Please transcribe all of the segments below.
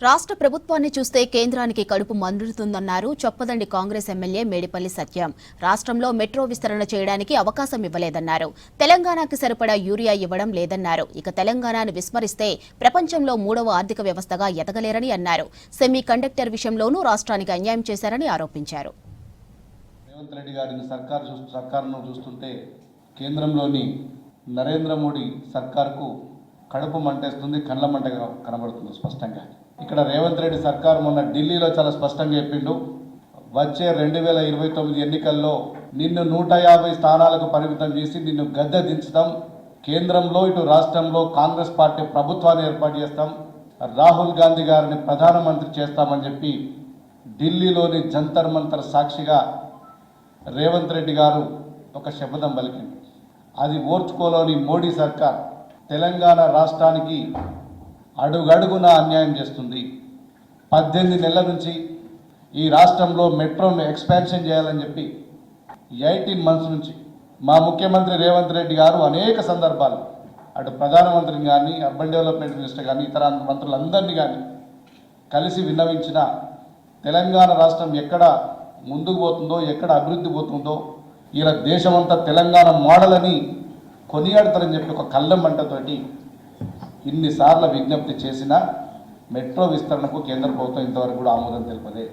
రాష్ట్ర ప్రభుత్వాన్ని చూస్తే కేంద్రానికి కడుపు మండుతుందన్నారు చొప్పదండి కాంగ్రెస్ ఎమ్మెల్యే మేడిపల్లి సత్యం. రాష్ట్రంలో మెట్రో విస్తరణ చేయడానికి అవకాశం ఇవ్వలేదన్నారు. తెలంగాణకు సరిపడా యూరియా ఇవ్వడం లేదన్నారు. ఇక తెలంగాణను విస్మరిస్తే ప్రపంచంలో 3వ ఆర్థిక వ్యవస్థగా ఎదగలేరని అన్నారు. సెమీ కండక్టర్ విషయంలోనూ రాష్ట్రానికి అన్యాయం చేశారని ఆరోపించారు. రేవంత్ రెడ్డి గారి సర్కారును చూస్తుంటే కేంద్రంలోని నరేంద్ర మోడీ సర్కారుకు కడుపు మంటేస్తుంది, కళ్ళ మంట కనబడుతుంది స్పష్టంగా. ఇక్కడ రేవంత్ రెడ్డి సర్కారు మొన్న ఢిల్లీలో చాలా స్పష్టంగా చెప్పిండు, వచ్చే 2029 ఎన్నికల్లో నిన్ను 150 స్థానాలకు పరిమితం చేసి నిన్ను గద్దె దించుతాం, కేంద్రంలో ఇటు రాష్ట్రంలో కాంగ్రెస్ పార్టీ ప్రభుత్వాన్ని ఏర్పాటు చేస్తాం, రాహుల్ గాంధీ గారిని ప్రధానమంత్రి చేస్తామని చెప్పి ఢిల్లీలోని జంతర్ మంతర్ సాక్షిగా రేవంత్ రెడ్డి గారు ఒక శపథం పలికింది. అది ఓర్చుకోలోని మోడీ సర్కార్ తెలంగాణ రాష్ట్రానికి అడుగడుగున అన్యాయం చేస్తుంది. 18 నెలల నుంచి ఈ రాష్ట్రంలో మెట్రోను ఎక్స్పాన్షన్ చేయాలని చెప్పి 18 మంత్స్ నుంచి మా ముఖ్యమంత్రి రేవంత్ రెడ్డి గారు అనేక సందర్భాలు అటు ప్రధానమంత్రిని కానీ, అర్బన్ డెవలప్మెంట్ మినిస్టర్ కానీ, ఇతర మంత్రులందరినీ కానీ కలిసి విన్నవించిన తెలంగాణ రాష్ట్రం ఎక్కడ ముందుకు పోతుందో, ఎక్కడ అభివృద్ధి పోతుందో, ఇలా దేశమంతా తెలంగాణ మోడల్ అని కొనియాడతారని చెప్పి ఒక కళ్ళం మంటతోటి ఇన్నిసార్లు విజ్ఞప్తి చేసినా మెట్రో విస్తరణకు కేంద్ర ప్రభుత్వం ఇంతవరకు కూడా ఆమోదం తెలిపదే.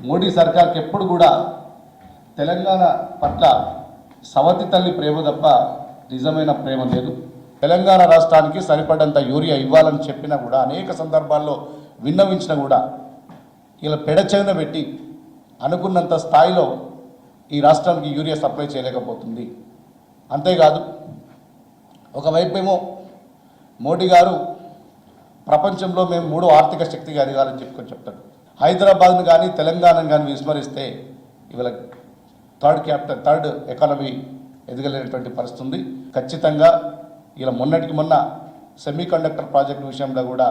మోడీ సర్కార్కి ఎప్పుడు కూడా తెలంగాణ పట్ల సవతి తల్లి ప్రేమ తప్ప నిజమైన ప్రేమ లేదు. తెలంగాణ రాష్ట్రానికి సరిపడంత యూరియా ఇవ్వాలని చెప్పినా కూడా, అనేక సందర్భాల్లో విన్నవించినా కూడా ఇలా పెడచెవిన పెట్టి అనుకున్నంత స్థాయిలో ఈ రాష్ట్రానికి యూరియా సప్లై చేయలేకపోతుంది. అంతేకాదు, ఒకవైపేమో మోడీ గారు ప్రపంచంలో మేము 3వ ఆర్థిక శక్తిగా ఎదగాలని చెప్తాడు. హైదరాబాద్ను కానీ తెలంగాణను కానీ విస్మరిస్తే ఇవాళ థర్డ్ ఎకానమీ ఎదగలేనటువంటి పరిస్థితి ఉంది. ఖచ్చితంగా ఇలా మొన్నటికి మొన్న సెమీ కండక్టర్ ప్రాజెక్టు విషయంలో కూడా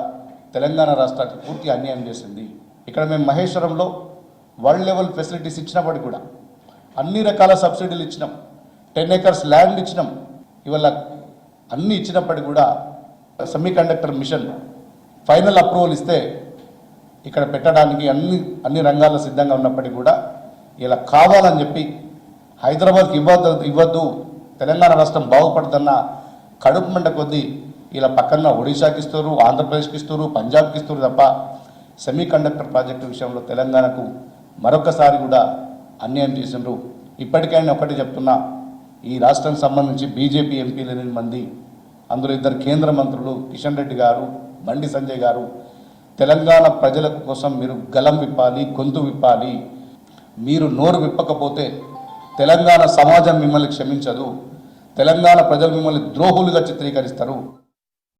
తెలంగాణ రాష్ట్రానికి పూర్తి అన్యాయం చేసింది. ఇక్కడ మేము మహేశ్వరంలో వరల్డ్ లెవెల్ ఫెసిలిటీస్ ఇచ్చినప్పటికీ కూడా, అన్ని రకాల సబ్సిడీలు ఇచ్చినాం, 10 acres ల్యాండ్ ఇచ్చినాం, ఇవాళ అన్నీ ఇచ్చినప్పటికీ కూడా semiconductor mission final approval ఇస్తే ఇక్కడ పెట్టడానికి అన్ని రంగాల్లో సిద్ధంగా ఉన్నప్పటికీ కూడా ఇలా కావాలని చెప్పి హైదరాబాద్కి ఇవ్వద్దు, తెలంగాణ రాష్ట్రం బాగుపడుతున్న కడుపు మంట కొద్దీ ఇలా పక్కన ఒడిశాకి ఇస్తారు, ఆంధ్రప్రదేశ్కి ఇస్తారు, పంజాబ్కి ఇస్తారు తప్ప సెమీ కండక్టర్ ప్రాజెక్టు విషయంలో తెలంగాణకు మరొకసారి కూడా అన్యాయం చేసిండ్రు. ఇప్పటికైనా ఒకటి చెప్తున్నా, ఈ రాష్ట్రానికి సంబంధించి బీజేపీ ఎంపీలు 8 మంది, అందులో 2 కేంద్ర మంత్రులు కిషన్ రెడ్డి గారు, బండి సంజయ్ గారు, తెలంగాణ ప్రజల కోసం మీరు గలం విప్పాలి, గొంతు విప్పాలి. మీరు నోరు విప్పకపోతే తెలంగాణ సమాజం మిమ్మల్ని క్షమించదు, తెలంగాణ ప్రజలు మిమ్మల్ని ద్రోహులుగా చిత్రీకరిస్తారు.